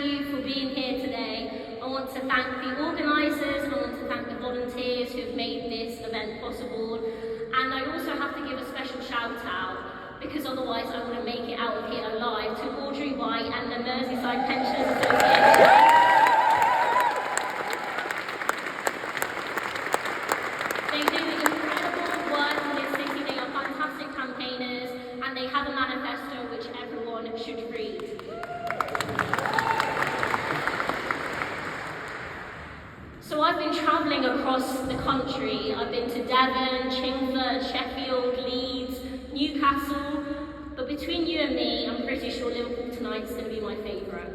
you for being here today. I want to thank the organisers, I want to thank the volunteers who have made this event possible, and I also have to give a special shout out, because otherwise I wouldn't make it out of here alive, to Audrey White and the Merseyside Pensioners Association. They do incredible work in this city, they are fantastic campaigners, and they have a manifesto which everyone should read. So I've been travelling across the country. I've been to Devon, Chingford, Sheffield, Leeds, Newcastle, but between you and me, I'm pretty sure Liverpool tonight's going to be my favourite.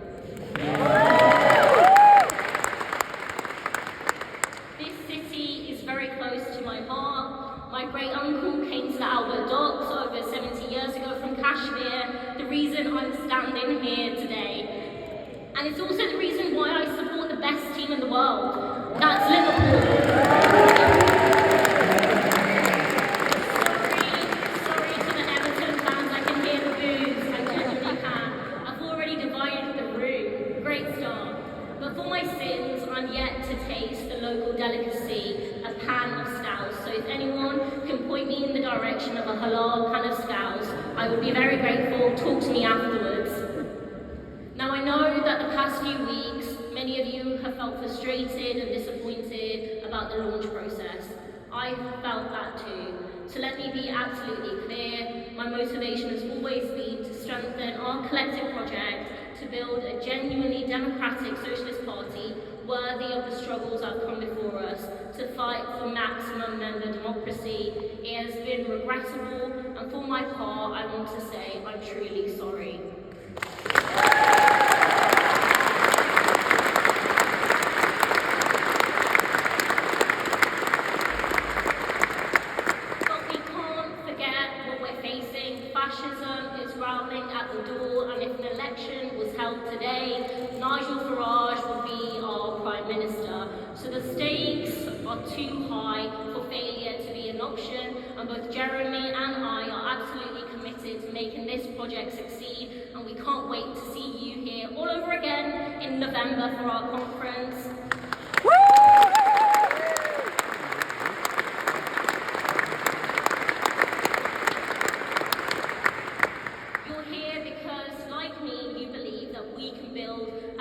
This city is very close to my heart. My great uncle came to the Albert Docks over 70 years ago from Kashmir, the reason I'm standing here today. And it's also the reason why I support the best team in the world. That's Liverpool. Sorry to the Everton fans, I can hear the boos, I genuinely can. I've already divided the room, great start. But for my sins, I'm yet to taste the local delicacy, a pan of scouse. So if anyone can point me in the direction of a halal pan of scouse, I would be very grateful. Talk to me afterwards. Now I know that the past few weeks, many of you have felt frustrated and disappointed about the launch process. I felt that too. So let me be absolutely clear, my motivation has always been to strengthen our collective project to build a genuinely democratic socialist party worthy of the struggles that have come before us, to fight for maximum member democracy. It has been regrettable, and for my part, I want to say I'm truly sorry. Fascism is growling at the door, and if an election was held today, Nigel Farage would be our Prime Minister. So the stakes are too high for failure to be an option, and both Jeremy and I are absolutely committed to making this project succeed, and we can't wait to see you here all over again in November for our conference.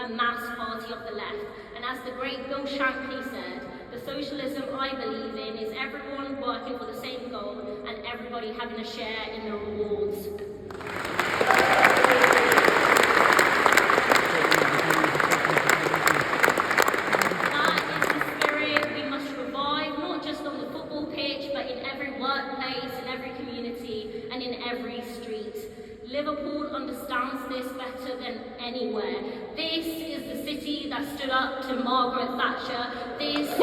A mass party of the left, and as the great Bill Shankly said, the socialism I believe in is everyone working for the same goal and everybody having a share in the rewards. That is the spirit we must revive, not just on the football pitch, but in every workplace, in every community, and in every street. Liverpool understands this better than anywhere. This is the city that stood up to Margaret Thatcher. This is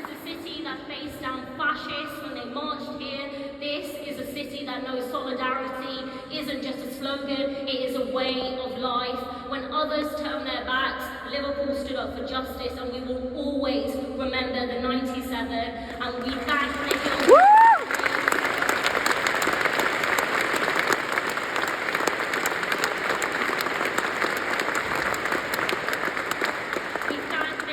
the city that faced down fascists when they marched here. This is a city that knows solidarity isn't just a slogan, it is a way of life. When others turned their backs, Liverpool stood up for justice, and we will always remember the 97, and we thank the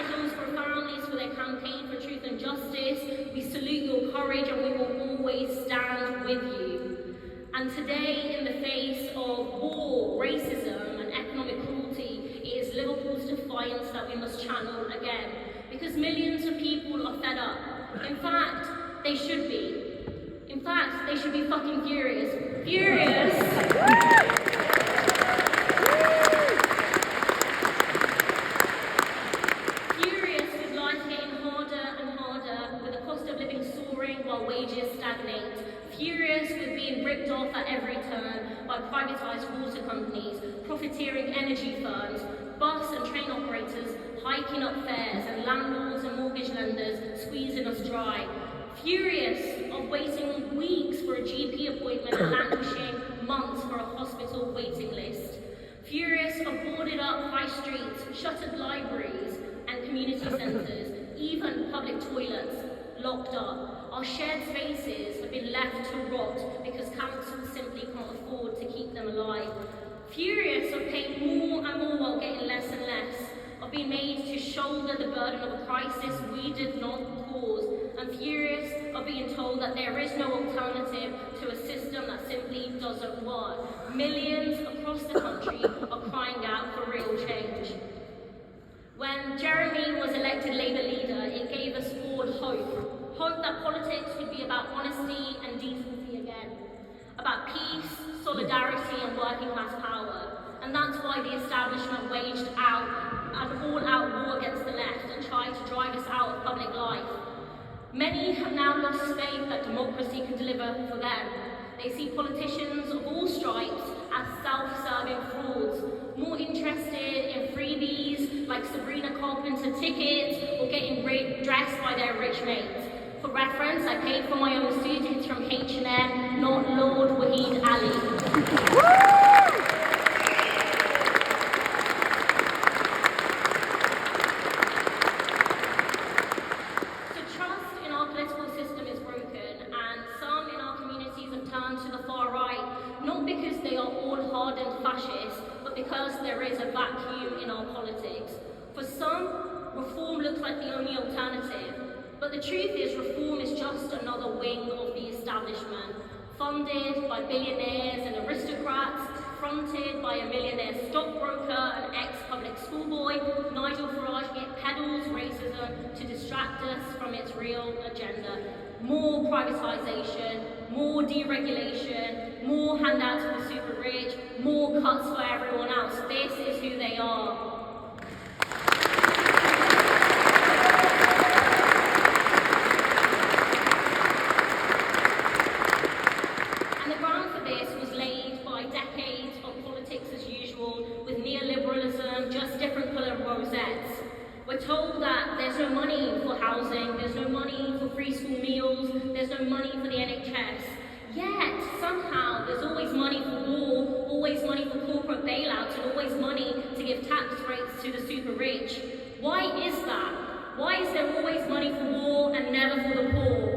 Hillsborough families for their campaign for truth and justice. We salute your courage, and we will always stand with you. And today, in the face of war, racism, and economic cruelty, it is Liverpool's defiance that we must channel again, because millions of people are fed up. In fact, they should be. In fact, they should be fucking furious. Furious! Furious with life getting harder and harder, with the cost of living soaring while wages stagnate. Furious with being ripped off at every turn by privatised water companies, profiteering energy firms, bus and train operators hiking up fares, and landlords and mortgage lenders squeezing us dry. Furious of waiting weeks for a GP appointment and languishing months for a hospital waiting list. Furious of boarded up high streets, shuttered libraries and community centres, even public toilets locked up. Our shared spaces have been left to rot because councils simply can't afford to keep them alive. Furious of paying more and more while getting less and less, of being made to shoulder the burden of a crisis we did not cause, and furious of being told that there is no alternative to a system that simply doesn't work. Millions across the country are crying out for real change. When Jeremy was elected Labour leader, it gave us all hope. Hope that politics would be about honesty and decency again, about peace, solidarity and working class power. And that's why the establishment waged out an all-out war against the left and tried to drive us out of public life. Many have now lost faith that democracy can deliver for them. They see politicians of all stripes as self-serving frauds, more interested in freebies like Sabrina Carpenter tickets or getting dressed by their rich mates. For reference, I paid for my own suit from H&M, not Lord Wahid Ali. To the far right, not because they are all hardened fascists, but because there is a vacuum in our politics. For some, reform looks like the only alternative, but the truth is reform is just another wing of the establishment, funded by billionaires and aristocrats, fronted by a millionaire stockbroker and ex-public schoolboy. Nigel Farage peddles racism to distract us from its real agenda. More privatisation, more deregulation, more handouts for the super rich, more cuts for everyone else. This is who they are. And the ground for this was laid by decades of politics as usual, with neoliberalism, just different colour rosettes. We're told that there's no money for housing, there's no money for free school meals, there's no money for the NHS. Yet, somehow, there's always money for war, always money for corporate bailouts, and always money to give tax breaks to the super rich. Why is that? Why is there always money for war and never for the poor?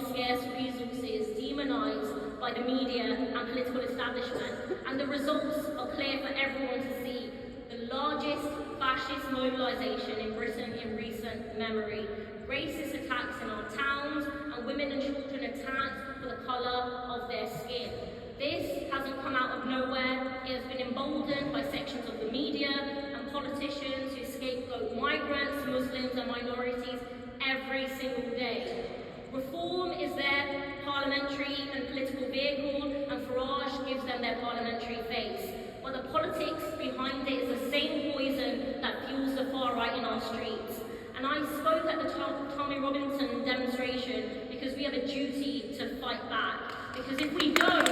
Scarce resources demonised by the media and political establishment, and the results are clear for everyone to see. The largest fascist mobilisation in Britain in recent memory. Racist attacks in our towns, and women and children attacked for the colour of their skin. This hasn't come out of nowhere. It has been emboldened by sections of the media and politicians who scapegoat migrants, Muslims and minorities every single day. Reform is their parliamentary and political vehicle, and Farage gives them their parliamentary face. But the politics behind it is the same poison that fuels the far right in our streets. And I spoke at the Tommy Robinson demonstration because we have a duty to fight back. Because if we don't,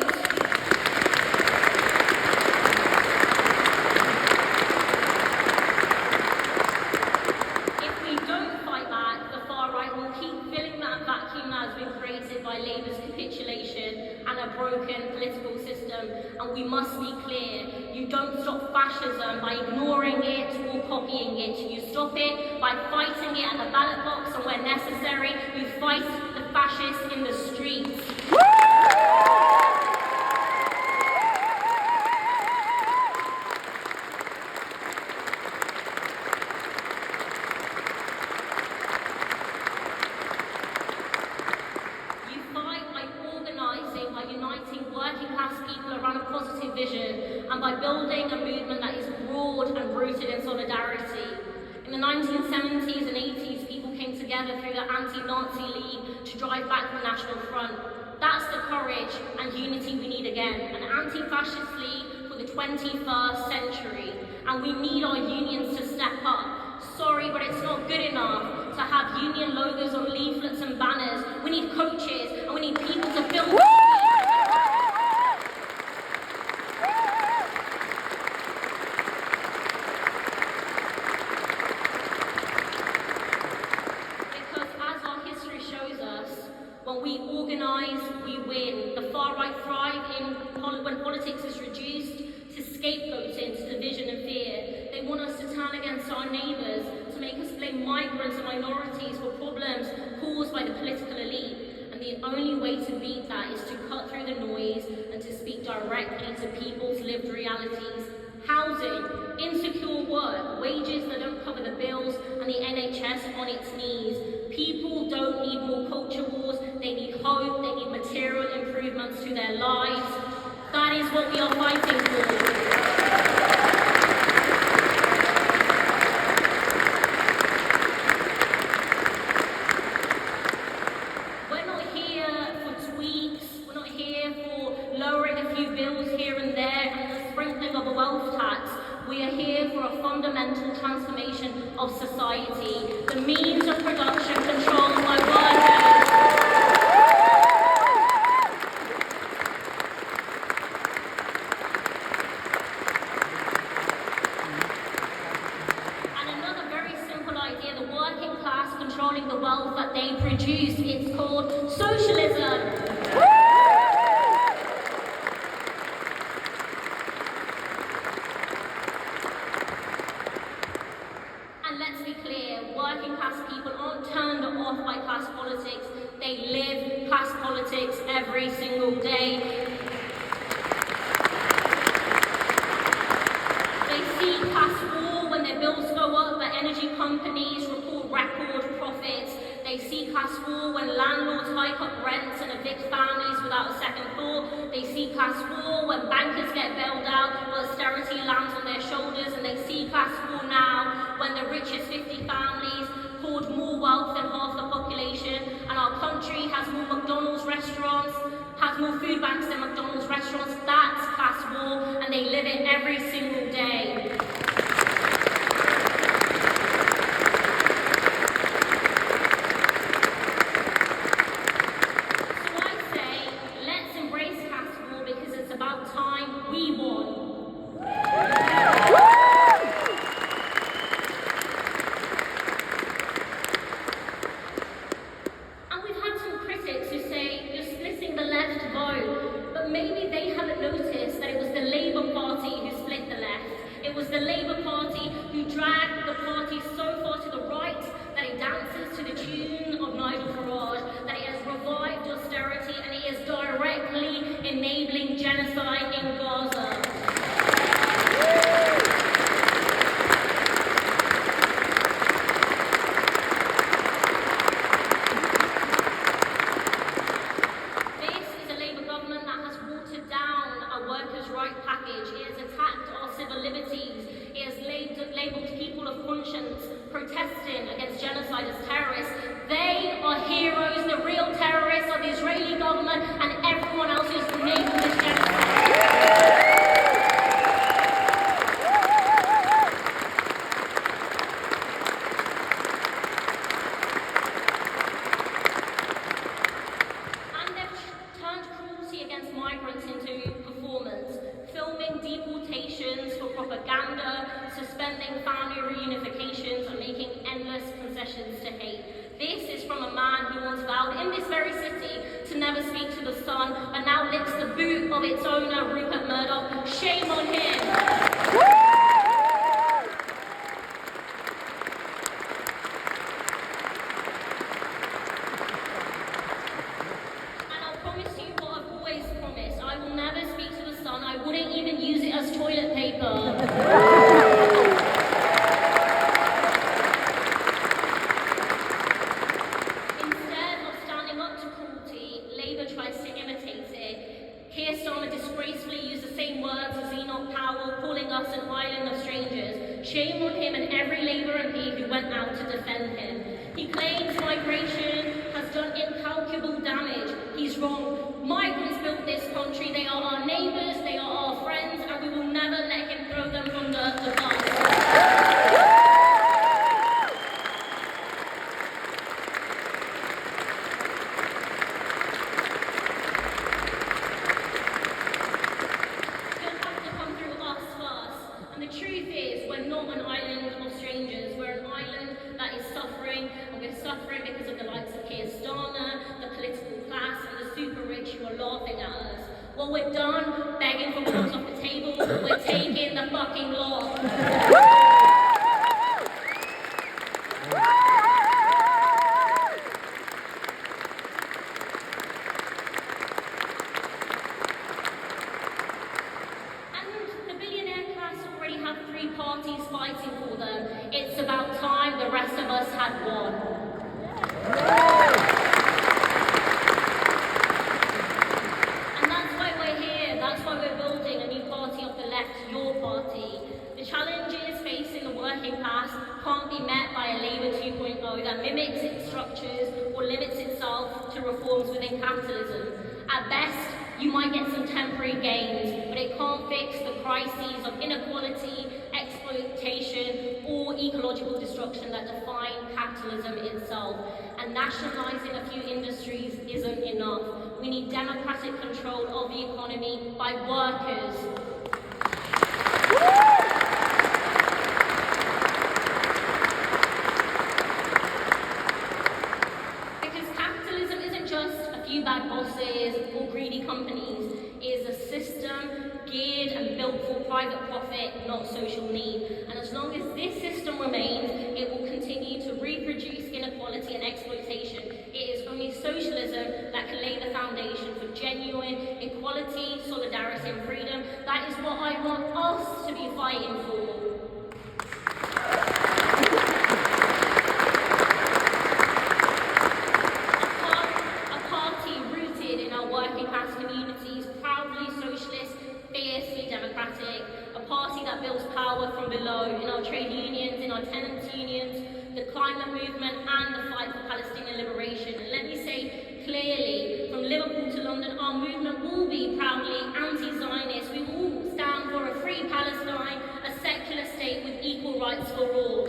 by Labour's capitulation and a broken political system. And we must be clear, you don't stop fascism by ignoring it or copying it. You stop it by fighting it at the ballot box, and where necessary, you fight the fascists in the streets. And by building a movement that is broad and rooted in solidarity. In the 1970s and 80s, people came together through the Anti-Nazi League to drive back the National Front. That's the courage and unity we need again, an anti-fascist league for the 21st century. And we need our unions to step up. Sorry, but it's not good enough to have union logos on leaflets and banners. We need coaches, and we need people to fill the when we organise, we win. The far right thrive in migrants and minorities were problems caused by the political elite. And the only way to beat that is to cut through the noise and to speak directly to people's lived realities. Housing, insecure work, wages that don't cover the bills, and the NHS on its knees. People don't need more culture wars, they need hope, they need material improvements to their lives. That is what we are fighting for. We're not here for tweaks, we're not here for lowering a few bills here and there and the sprinkling of a wealth tax. We are here for a fundamental transformation of society. The means of production controlled by workers. And another very simple idea, the working class controlling the wealth that they produce. It's called socialism. And let's be clear, working class people aren't turned off by class politics. They live class politics every single day. They see class war when their bills go up, but energy companies report record profits. They see class war when landlords hike up rents and evict families without a second thought. They see class war when bankers get bailed out, but austerity lands on their shoulders. And they see class war now when the richest 50 families hoard more wealth than half the population, and our country has more McDonald's restaurants, has more food banks than McDonald's restaurants. That's class war, and they live it every single day. Maybe they haven't noticed that it was the Labour Party who split the left. It was the Labour Party who dragged the party so far to the right that it dances to the tune of Nigel Farage, that it has revived austerity, and it is directly enabling genocide in Gaza. Protesting against genocide as terrorists. They are heroes. The real terrorists are the Israeli government and everyone else who's enabled this genocide. And they've turned cruelty against migrants into performance, filming deportations for propaganda, suspending family reunifications, and making endless concessions to hate. This is from a man who once vowed in this very city to never speak to the sun, and now licks the boot of its owner, Rupert Murdoch. Shame on him. And I'll promise you what I've always promised. I will never speak to the sun. I wouldn't even use it as toilet paper. Shame on him and every Labour MP who went out to defend him. He claims migration has done incalculable damage. He's wrong. Migrants built this country. They are our neighbours, they are our friends, and we will never let him throw them from the bus. Suffering because of the likes of Sultana, the political class, and the super rich who are laughing at us. Well, we're done begging for what's off the table. We're taking the fucking lot. parties fighting for them. It's about time the rest of us had won. And that's why we're here, that's why we're building a new party of the left, your party. The challenges facing the working class can't be met by a Labour 2.0 that mimics its structures or limits itself to reforms within capitalism. At best, you might get some temporary gains, but it can't fix the crises of inequality, exploitation, or ecological destruction that define capitalism itself. And nationalising a few industries isn't enough. We need democratic control of the economy by workers. Bad bosses or greedy companies. It is a system geared and built for private profit, not social need. And as long as this system remains, it will continue to reproduce inequality and exploitation. It is only socialism that can lay the foundation for genuine equality, solidarity and freedom. That is what I want us to be fighting for. A party that builds power from below in our trade unions, in our tenants' unions, the climate movement and the fight for Palestinian liberation. And let me say clearly, from Liverpool to London, our movement will be proudly anti-Zionist. We will stand for a free Palestine, a secular state with equal rights for all.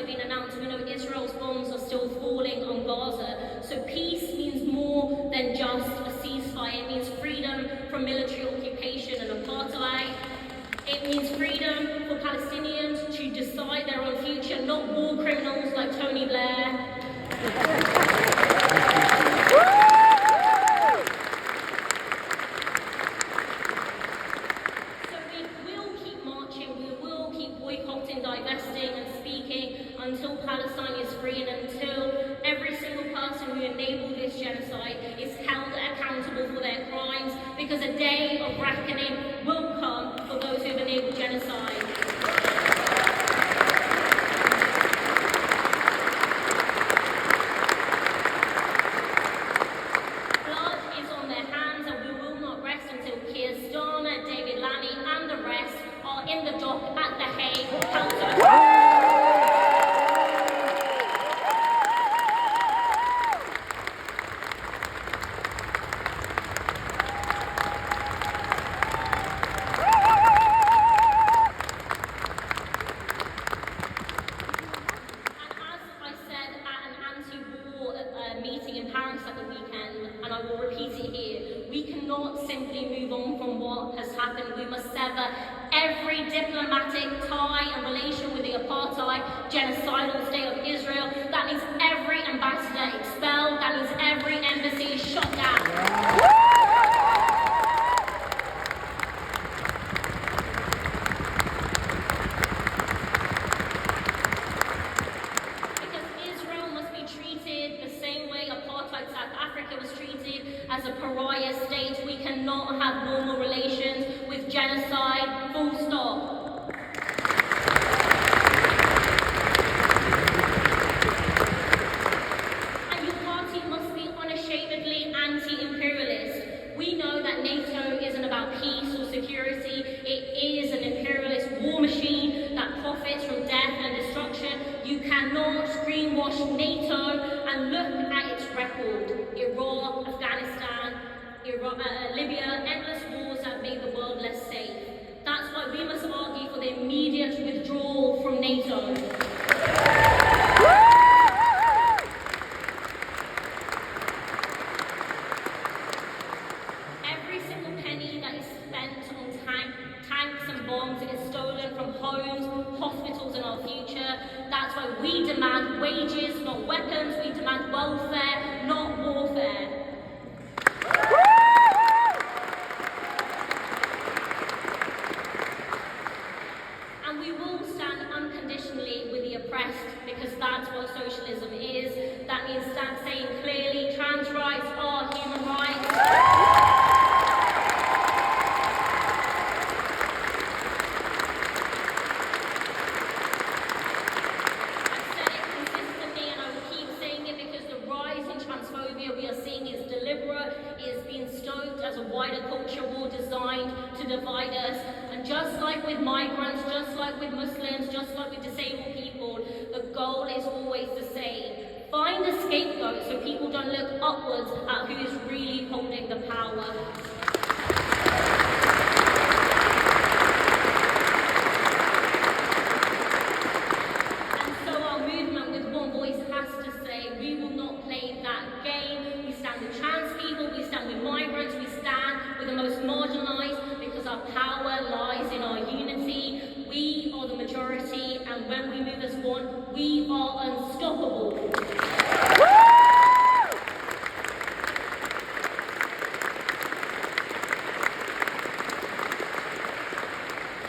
Being announced, we know Israel's bombs are still falling on Gaza. So peace means more than just a ceasefire. It means freedom from military occupation and apartheid. It means freedom for Palestinians to decide their own future, not war criminals like Tony Blair. Divesting and speaking until Palestine is free and until every single person who enabled this genocide is held accountable for their crimes, because a day of reckoning will come for those who have enabled genocide. Blood is on their hands and we will not rest until Sultana, David Lanny and the rest are in the dock at The Hague. Meeting in Paris at the weekend, and I will repeat it here. We cannot simply move on from what has happened. We must sever every diplomatic tie and relation with the apartheid, genocidal state of Israel. That means every ambassador expelled. That means every embassy shut down. As a pariah state, we cannot have normal relations with genocide, full stop. And your party must be unashamedly anti-imperialist. We know that NATO isn't about peace or security. It is an imperialist war machine that profits from death and destruction. You cannot greenwash NATO and look at its record. Iraq, Afghanistan, Libya, endless wars that made the world less safe. That's why we must argue for the immediate withdrawal from NATO. Every single penny that is spent on tanks and bombs is stolen from homes, hospitals and our future. That's why we demand wages, not weapons. We demand welfare, not warfare. And we will stand unconditionally with the oppressed, because because that's what socialism is. That means saying clearly trans rights are human rights. We are seeing is deliberate, is being stoked as a wider culture war designed to divide us. And just like with migrants, just like with Muslims, just like with disabled people, the goal is always the same. Find a scapegoat so people don't look upwards at who is really holding the power. And so our movement with one voice has to say, we will not play that game. We stand with trans people, we stand with migrants, we stand with the most marginalised, because our power lies in our unity. We are the majority, and when we move as one, we are unstoppable.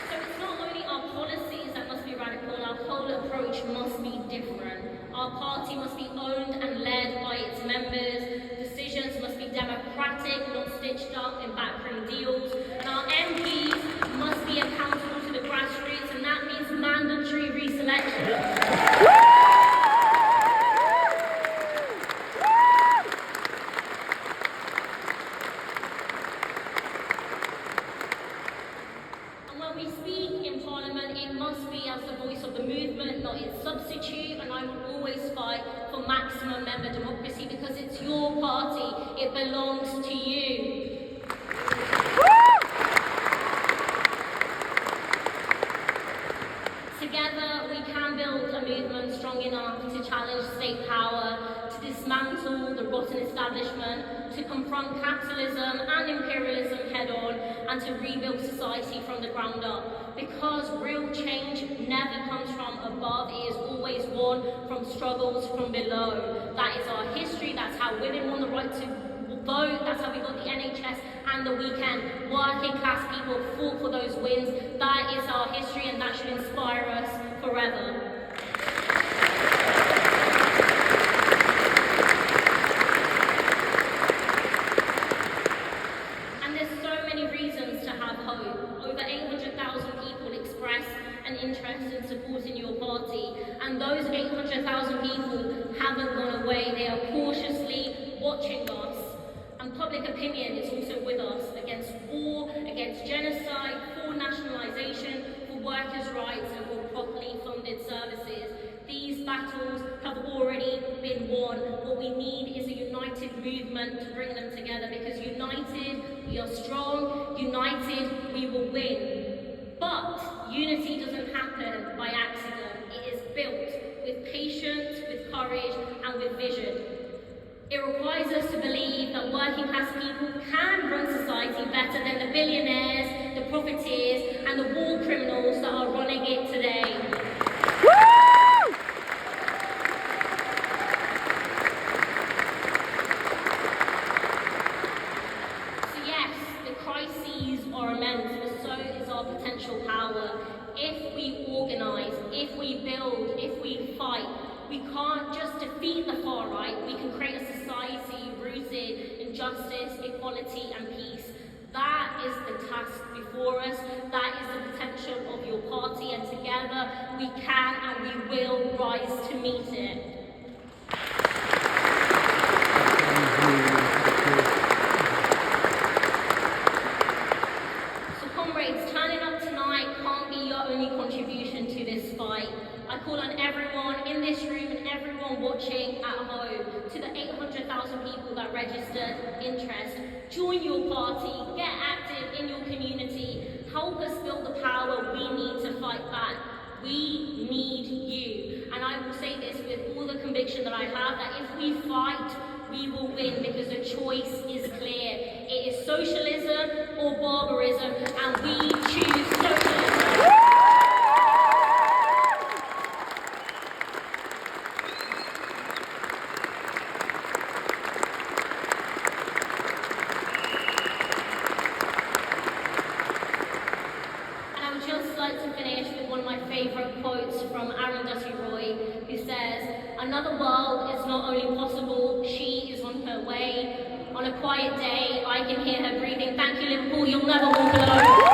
So it's not only our policies that must be radical, our whole approach must be different. Our party must be owned and led by its members. Decisions must be democratic, not stitched up in backroom deals. And our MPs must be accountable to the grassroots, and that means mandatory reselection. And when we speak in Parliament, it must be as the voice of the movement, not its substitute. And I will always fight for maximum member democracy, because it's your party, it belongs to you. Together we can build a movement strong enough to challenge state power, to dismantle the rotten establishment, to confront capitalism and imperialism head-on, and to rebuild society from the ground up. Because real change never comes from above, it is always won from struggles from below. That is our history, that's how women won the right to vote, that's how we got the NHS and the weekend. Working class people fought for those wins. That is our history, and that should inspire us forever. And there's so many reasons to have hope. Over 800,000 people expressed an interest in supporting your party, and those 800,000 people haven't gone away. They are cautiously watching us. And public opinion is also with us, against war, against genocide, for nationalisation, for workers' rights, and for properly funded services. These battles have already been won. What we need is a united movement to bring them together, because united we are strong, united we will win. But unity doesn't happen by accident. It is built with patience, with courage, and with vision. It requires us to believe that working class people can run society better than the billionaires, the profiteers, and the war criminals that are running it today. So yes, the crises are immense, but so is our potential power. If we organise, if we build, if we fight, we can't just defeat the far right, we can create a society rooted in justice, equality and peace. That is the task before us, that is the potential of your party, and together we can and we will rise to meet it. So comrades, turning up tonight can't be your only contribution to this fight. I call on everyone in this room and everyone watching at home, to the 800,000 people that registered interest. Join your party, get active in your community, help us build the power we need to fight back. We need you. And I will say this with all the conviction that I have, that if we fight, we will win, because the choice is clear. It is socialism or barbarism, and we choose socialism. Like to finish with one of my favourite quotes from Aaron Roy, who said, Another world is not only possible, she is on her way. On a quiet day, I can hear her breathing. Thank you, Liverpool, you'll never walk alone.